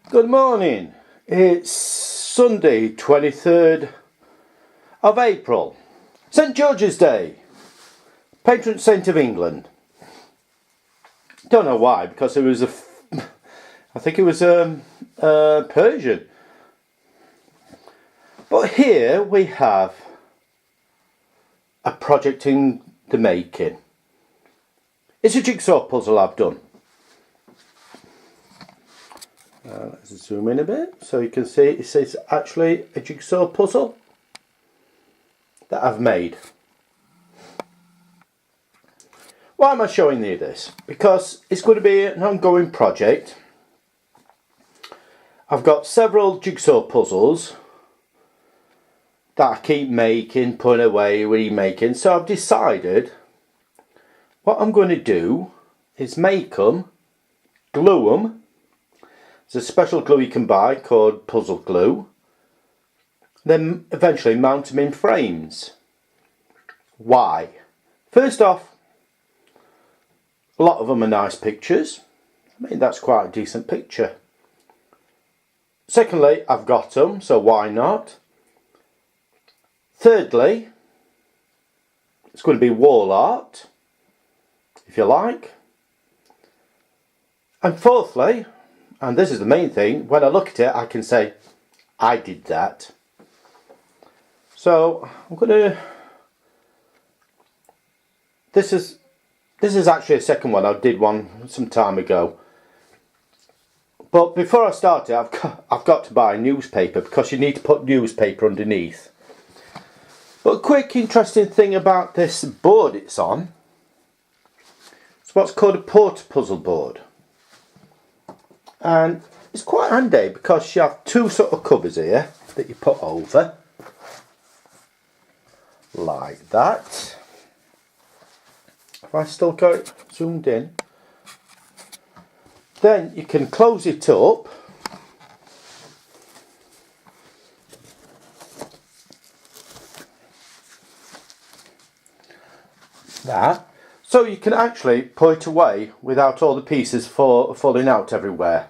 Good morning. It's Sunday 23rd of April, St George's Day, patron saint of England. Don't know why, because it was I think it was Persian. But here we have a project in the making. It's a jigsaw puzzle I've done. Let's zoom in a bit so you can see it's actually a jigsaw puzzle that I've made. Why am I showing you this? Because it's going to be an ongoing project. I've got several jigsaw puzzles that I keep making, putting away, remaking. So I've decided what I'm going to do is make them, glue them. There's a special glue you can buy called puzzle glue. Then eventually mount them in frames. Why? First off, a lot of them are nice pictures. I mean, that's quite a decent picture. Secondly, I've got them, so why not? Thirdly, it's going to be wall art, if you like. And fourthly, and this is the main thing, when I look at it I can say, I did that. So I'm going to, this is actually a second one. I did one some time ago. But before I start it, I've got to buy a newspaper, because you need to put newspaper underneath. But a quick interesting thing about this board it's on, it's what's called a porta puzzle board. And it's quite handy because you have two sort of covers here that you put over, like that. If I still got it zoomed in, then you can close it up that, so you can actually put it away without all the pieces falling out everywhere.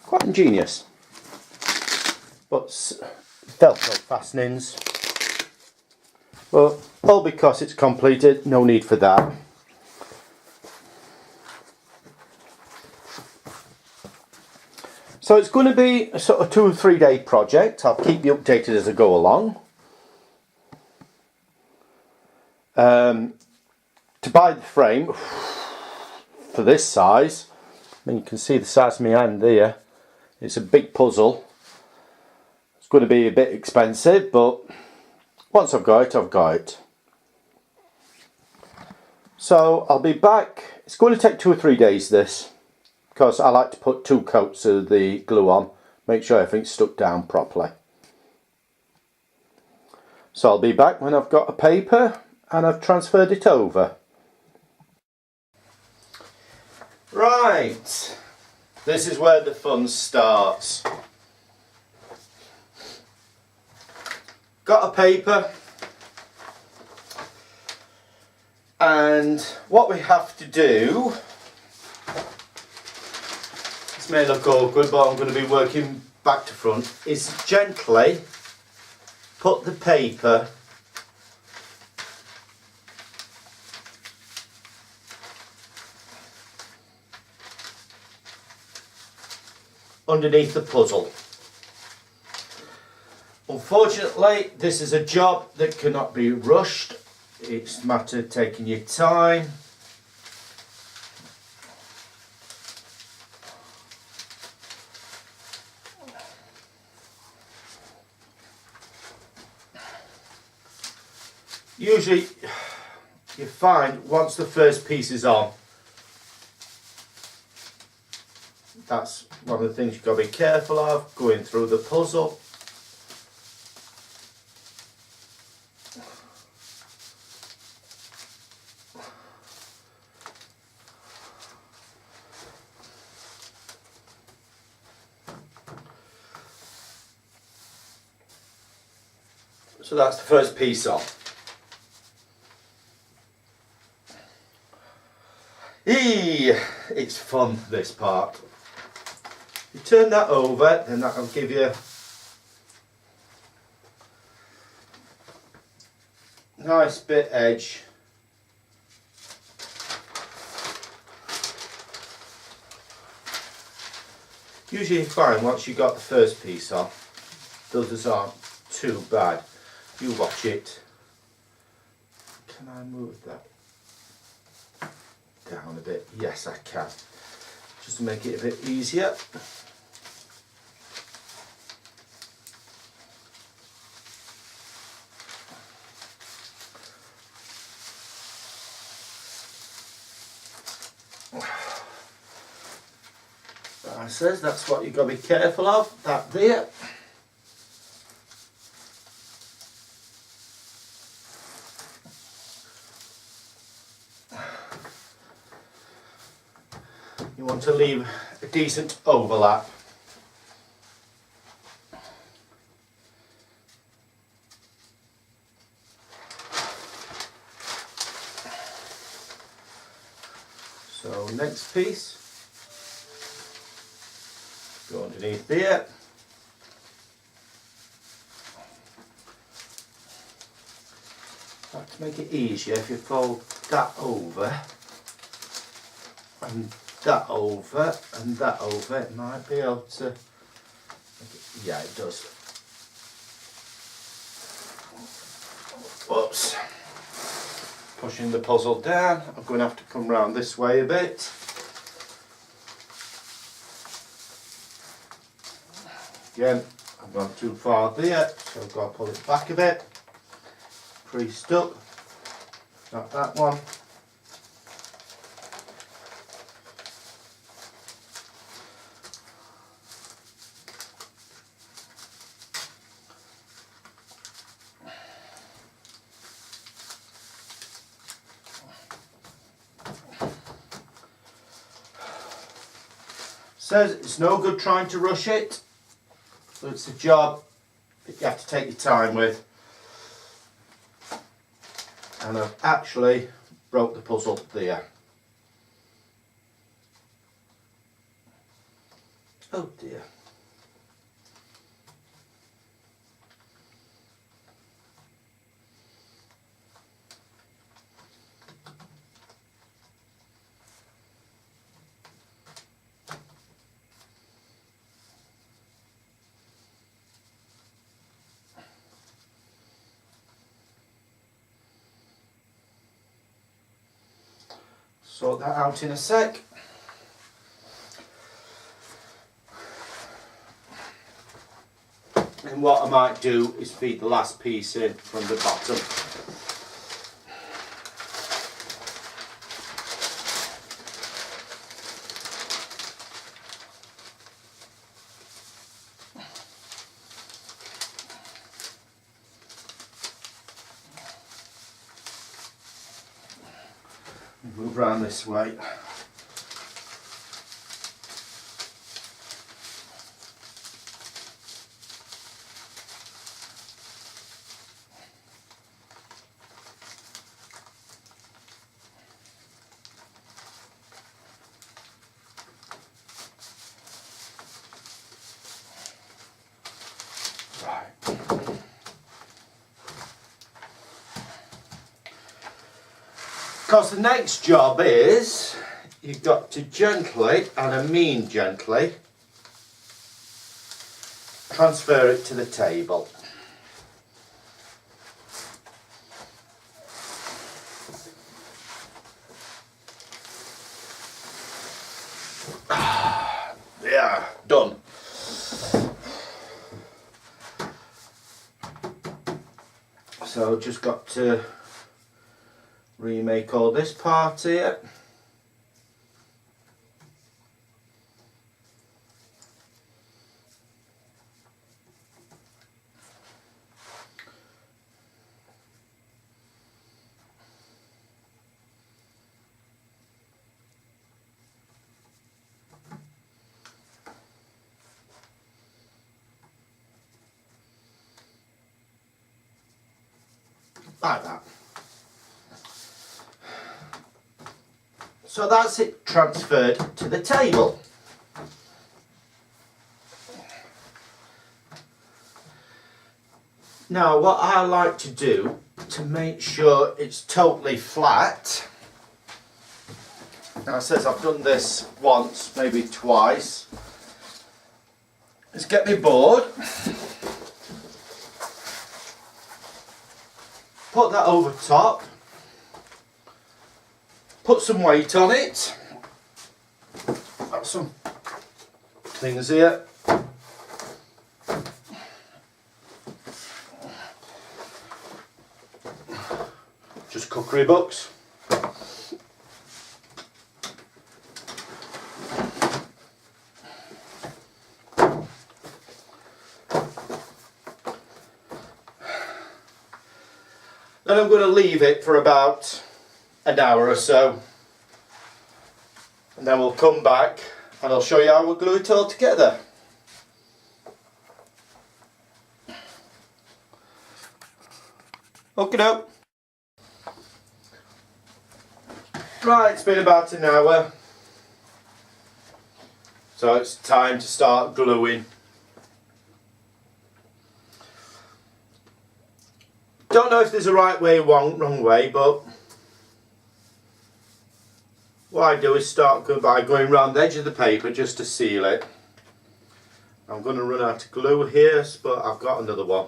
Quite ingenious. But Velcro fastenings. Well, all because it's completed, no need for that. So it's going to be a sort of 2 or 3 day project. I'll keep you updated as I go along. To buy the frame for this size, I mean, you can see the size of my hand there. It's a big puzzle. It's going to be a bit expensive, but once I've got it, I've got it. So I'll be back. It's going to take 2 or 3 days this, because I like to put 2 coats of the glue on, make sure everything's stuck down properly. So I'll be back when I've got a paper and I've transferred it over. Right, this is where the fun starts. Got a paper, and what we have to do, this may look awkward, but I'm going to be working back to front, is gently put the paper underneath the puzzle. Unfortunately, this is a job that cannot be rushed. It's a matter of taking your time. Usually you find once the first piece is on, that's one of the things you've got to be careful of, going through the puzzle. So that's the first piece on. It's fun, this part. You turn that over, and that'll give you a nice bit edge. Usually you find once you got the first piece off, the others aren't too bad. You watch it. Can I move that down a bit? Yes, I can. Just to make it a bit easier. I says that's what you've got to be careful of, that there. You want to leave a decent overlap. So next piece, go underneath there. To make it easier, if you fold that over and that over and that over, it might be able to, yeah, it does. Whoops. Pushing the puzzle down, I'm going to have to come round this way a bit. Again, I've gone too far there, so I've got to pull it back a bit. Pre-stuck, not that one. Says it's no good trying to rush it, but it's a job that you have to take your time with. And I've actually broke the puzzle there. Oh dear. Sort that out in a sec. And what I might do is feed the last piece in from the bottom. Move round this way. Because the next job is, you've got to gently, and I mean gently, transfer it to the table. Yeah, done. So just got to remake all this part here. Like that. So that's it transferred to the table. Now what I like to do to make sure it's totally flat, now it says I've done this once, maybe twice, is get my board, put that over top, put some weight on it, got some things here, just cookery books. Then I'm going to leave it for about an hour or so, and then we'll come back and I'll show you how we'll glue it all together. Hook it up. Right, it's been about an hour, so it's time to start gluing. Don't know if there's a right way or wrong way, but what I do is start by going around the edge of the paper just to seal it. I'm going to run out of glue here, but I've got another one.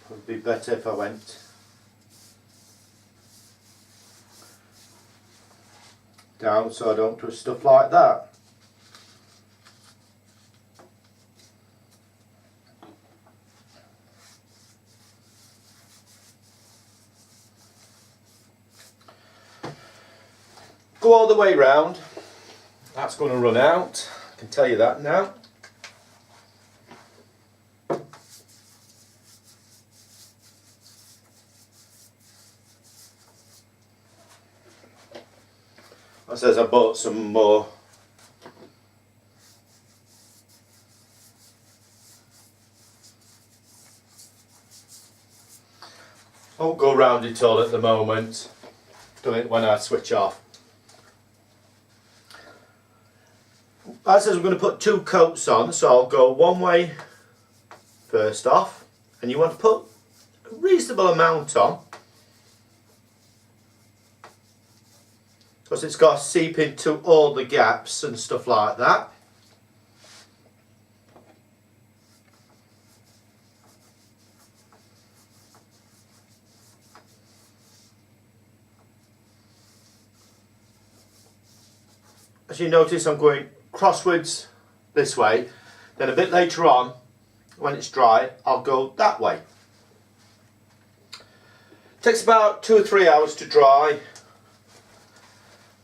Would be better if I went down so I don't twist stuff like that. Go all the way round. That's going to run out, I can tell you that now. It says I bought some more. I won't go around it all at the moment. Do it when I switch off. That says I'm going to put 2 coats on, so I'll go one way first off, and you want to put a reasonable amount on, because it's got to seep into all the gaps and stuff like that. As you notice, I'm going crosswards this way, then a bit later on when it's dry I'll go that way. It takes about 2 or 3 hours to dry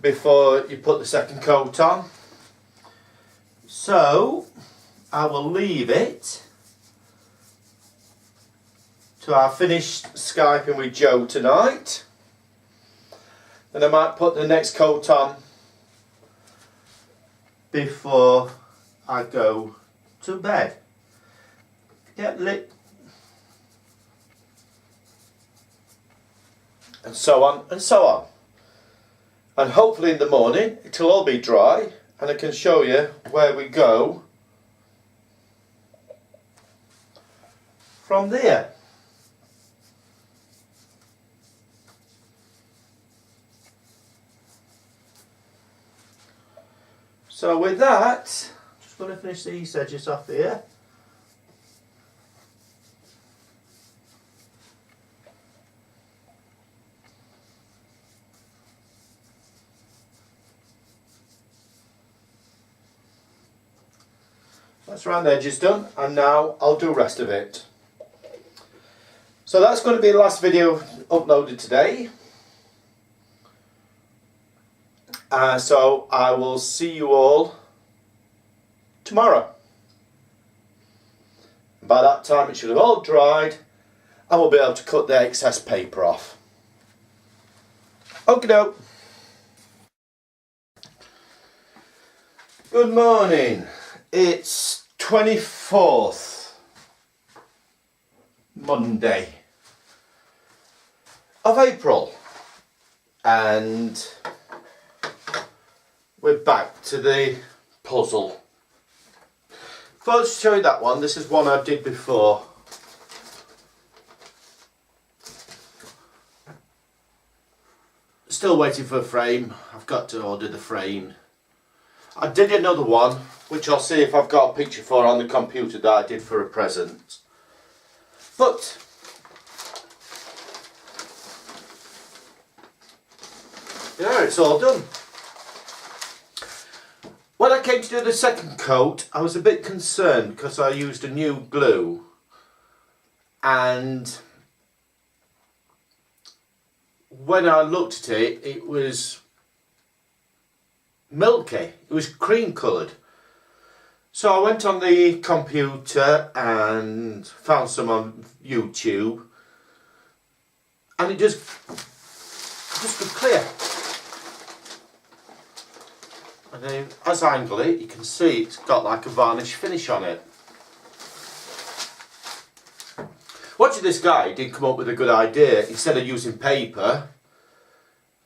before you put the second coat on, so I will leave it till I finished Skyping with Joe tonight. Then I might put the next coat on before I go to bed. Get lit, and so on and so on. And hopefully in the morning it'll all be dry and I can show you where we go from there. So with that, just going to finish these edges off here. That's around the edges done, and now I'll do the rest of it. So that's going to be the last video uploaded today. So I will see you all tomorrow. By that time it should have all dried and we'll be able to cut the excess paper off. Okie doke. Good morning. It's 24th Monday of April, and we're back to the puzzle. First, show you that one. This is one I did before. Still waiting for a frame. I've got to order the frame. I did another one, which I'll see if I've got a picture for on the computer that I did for a present. But yeah, it's all done. When I came to do the second coat, I was a bit concerned because I used a new glue, and when I looked at it, it was milky. It was cream coloured. So I went on the computer and found some on YouTube, and it just got clear. And then as I angle it, you can see it's got like a varnish finish on it. Watching this guy did come up with a good idea. Instead of using paper,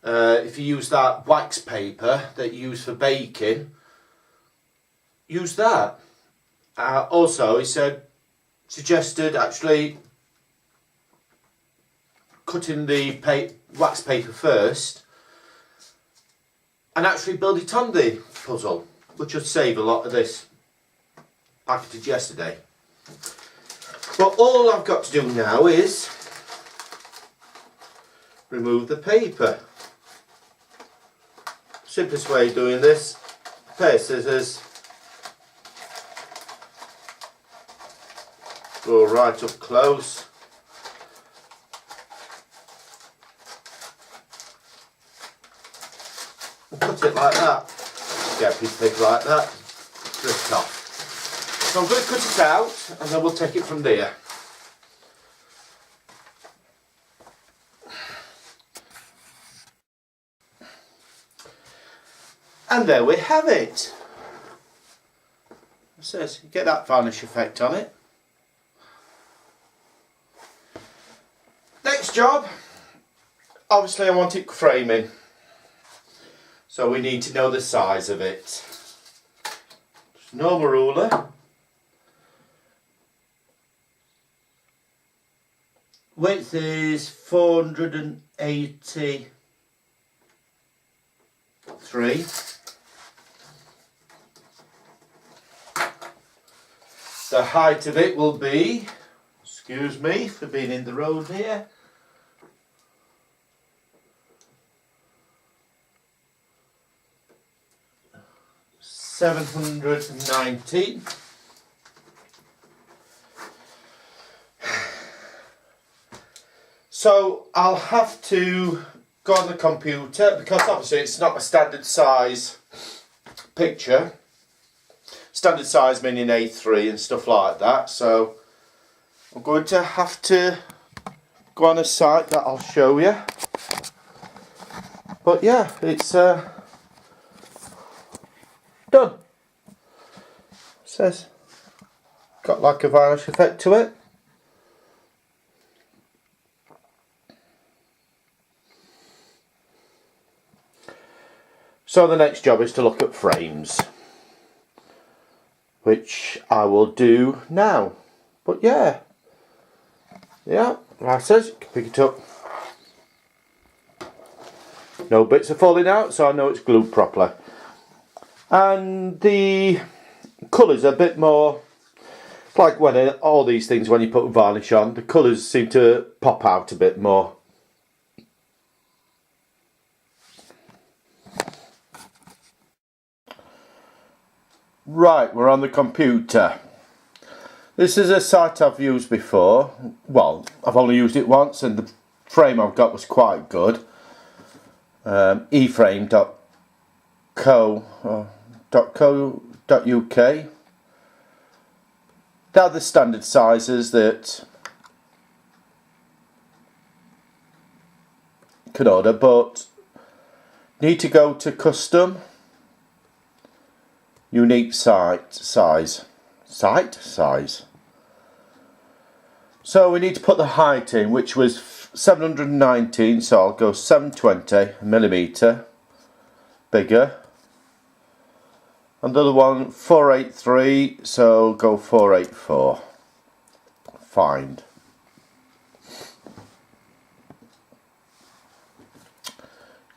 if you use that wax paper that you use for baking, use that. Also, he suggested actually cutting the wax paper first and actually build it on the puzzle, which would save a lot of this like I did yesterday. But all I've got to do now is remove the paper. Simplest way of doing this, pair of scissors, go right up close, and cut it like that. Get a piece of paper like that, drift off. So I'm going to cut it out and then we'll take it from there. And there we have it. It says, get that varnish effect on it. Next job, obviously I want it framing. So we need to know the size of it. Just normal ruler. Width is 483. The height of it will be, excuse me for being in the road here, 790. So I'll have to go on the computer, because obviously it's not a standard size picture. Standard size meaning A3 and stuff like that. So I'm going to have to go on a site that I'll show you. But yeah, it's done. Says got like a varnish effect to it. So the next job is to look at frames, which I will do now. But yeah, like I said, you can pick it up. No bits are falling out, so I know it's glued properly. And the colours are a bit more, like when all these things, when you put varnish on, the colours seem to pop out a bit more. Right, we're on the computer. This is a site I've used before. Well, I've only used it once and the frame I've got was quite good. eframe.co.uk. They're the standard sizes that you can order, but need to go to custom, unique size. So we need to put the height in, which was 719, so I'll go 720mm bigger. Another one 483, so go 484. Find.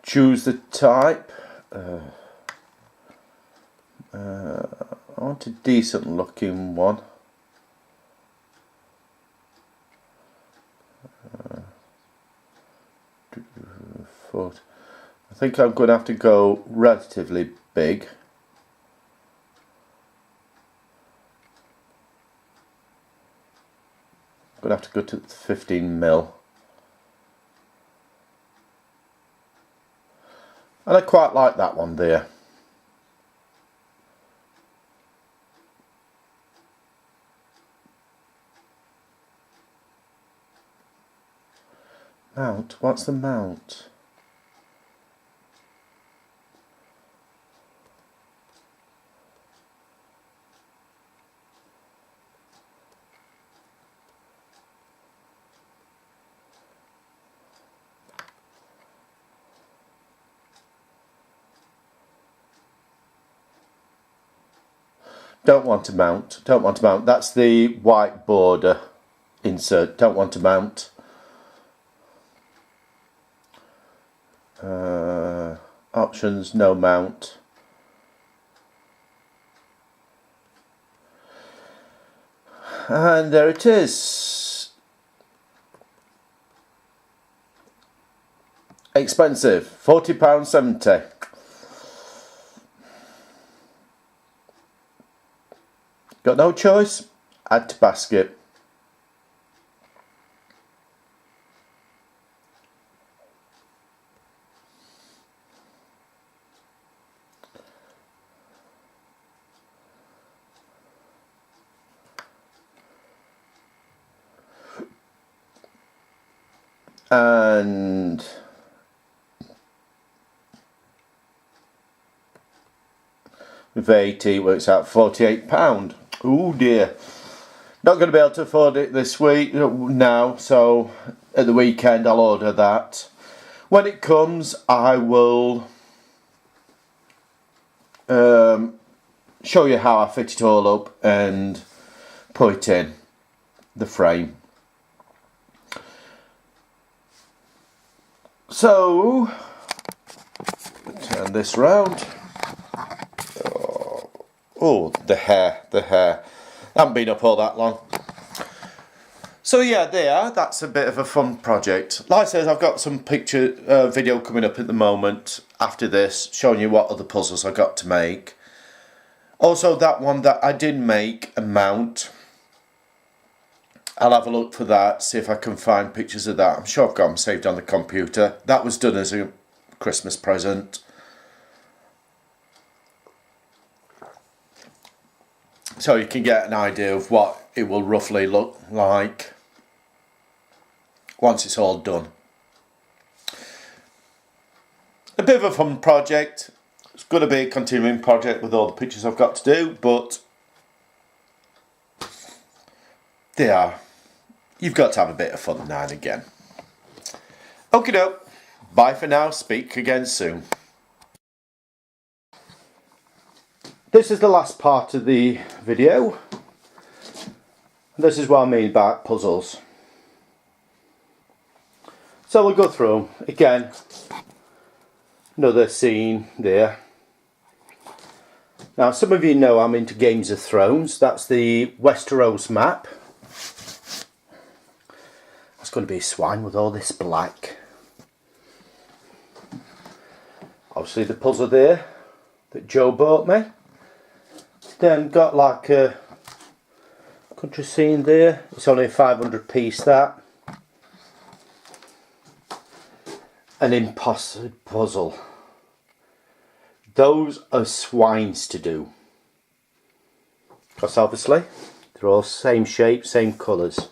Choose the type. I want a decent looking one. Foot. I think I'm going to have to go relatively big. I'm going to have to go to 15mm. And I quite like that one there. Mount? What's the mount? Don't want to mount. Don't want to mount. That's the white border insert. Don't want to mount. Options, no mount. And there it is. Expensive, £40.70. Got no choice? Add to basket. And with VAT works out £48. Oh dear. Not going to be able to afford it this week now, so at the weekend I'll order that. When it comes, I will show you how I fit it all up and put it in the frame. So, turn this round. Oh, the hair. I haven't been up all that long. So yeah, that's a bit of a fun project. Like I said, I've got some video coming up at the moment after this, showing you what other puzzles I got to make. Also, that one that I did make a mount. I'll have a look for that, see if I can find pictures of that. I'm sure I've got them saved on the computer. That was done as a Christmas present. So you can get an idea of what it will roughly look like once it's all done. A bit of a fun project. It's going to be a continuing project with all the pictures I've got to do, but they are. You've got to have a bit of fun now and again. Okie doke. Bye for now. Speak again soon. This is the last part of the video. This is what I mean by puzzles. So we'll go through them. Again, another scene there. Now some of you know I'm into Games of Thrones. That's the Westeros map. It's going to be a swine with all this black. Obviously the puzzle there that Joe bought me. Then got like a country scene there. It's only a 500 piece that. An impossible puzzle. Those are swines to do. Because obviously they're all same shape, same colours.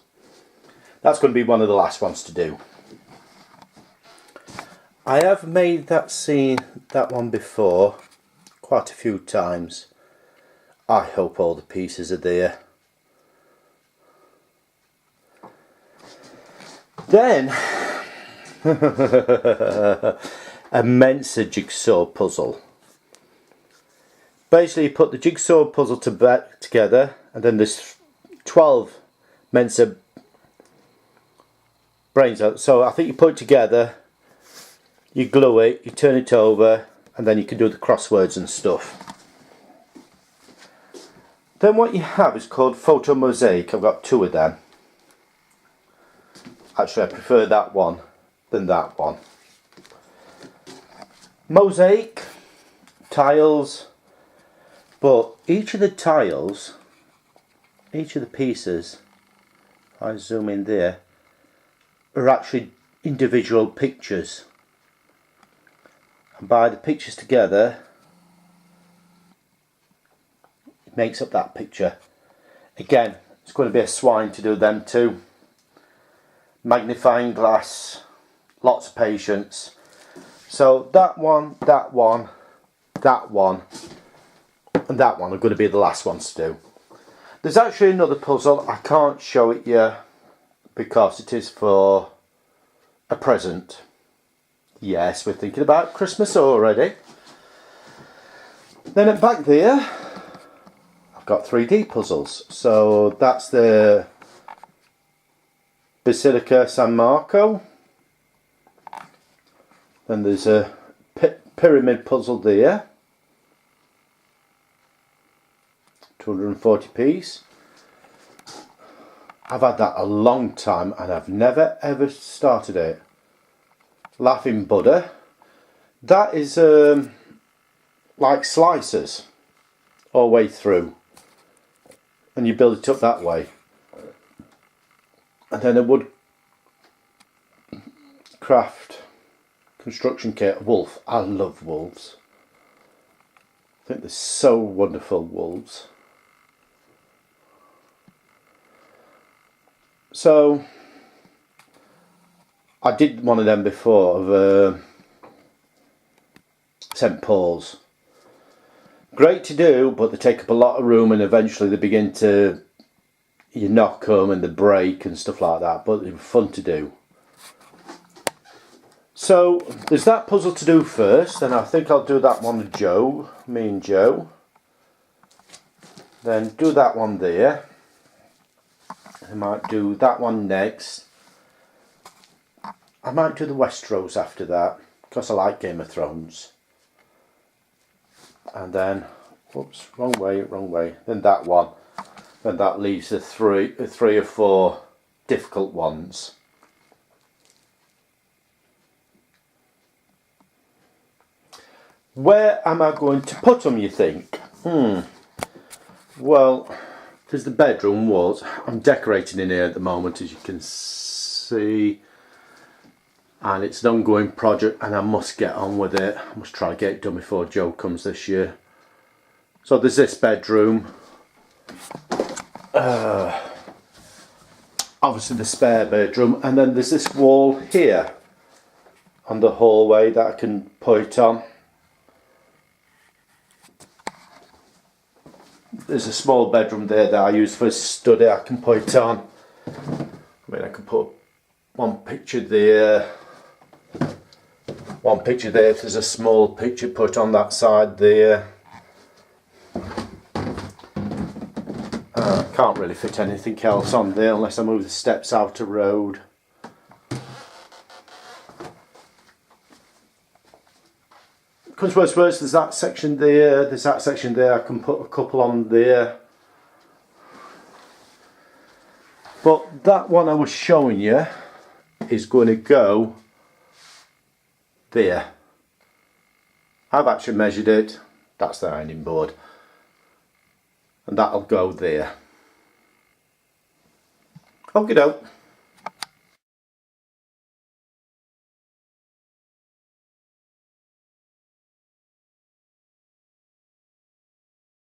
That's going to be one of the last ones to do. I have made that one before quite a few times. I hope all the pieces are there. Then a Mensa jigsaw puzzle. Basically you put the jigsaw puzzle together, and then there's 12 Mensa brains out. So I think you put it together, you glue it, you turn it over, and then you can do the crosswords and stuff. Then what you have is called photo mosaic. I've got 2 of them. Actually, I prefer that one than that one. Mosaic tiles, but each of the tiles, each of the pieces, if I zoom in there, are actually individual pictures. And by the pictures together, it makes up that picture. Again, it's going to be a swine to do them too. Magnifying glass, lots of patience. So that one, that one, that one, and that one are going to be the last ones to do. There's actually another puzzle. I can't show it you because it is for a present. Yes, we're thinking about Christmas already. Then at back there, I've got 3D puzzles. So that's the Basilica San Marco. Then there's a pyramid puzzle there, 240 piece. I've had that a long time and I've never ever started it. Laughing Buddha. That is like slices all the way through, and you build it up that way. And then a woodcraft construction kit, wolf. I love wolves. I think they're so wonderful, wolves. So I did one of them before of St. Paul's. Great to do, but they take up a lot of room and eventually they begin to, you knock them and they break and stuff like that, but they're fun to do. So there's that puzzle to do first, and I think I'll do that one with Joe, me and Joe. Then do that one there. I might do that one next. I might do the Westeros after that, because I like Game of Thrones. And then, whoops, wrong way. Then that one. Then that leaves the three or four difficult ones. Where am I going to put them, you think? Well, there's the bedroom walls. I'm decorating in here at the moment, as you can see. And it's an ongoing project and I must get on with it. I must try to get it done before Joe comes this year. So there's this bedroom. Obviously the spare bedroom. And then there's this wall here on the hallway that I can put on. There's a small bedroom there that I use for a study. I can put it on. I mean, I can put one picture there. One picture there. If there's a small picture, put on that side there. Can't really fit anything else on there unless I move the steps out of road. Comes worst, there's that section there, there's that section there, I can put a couple on there. But that one I was showing you is going to go there. I've actually measured it, that's the ironing board. And that'll go there. Okie doke.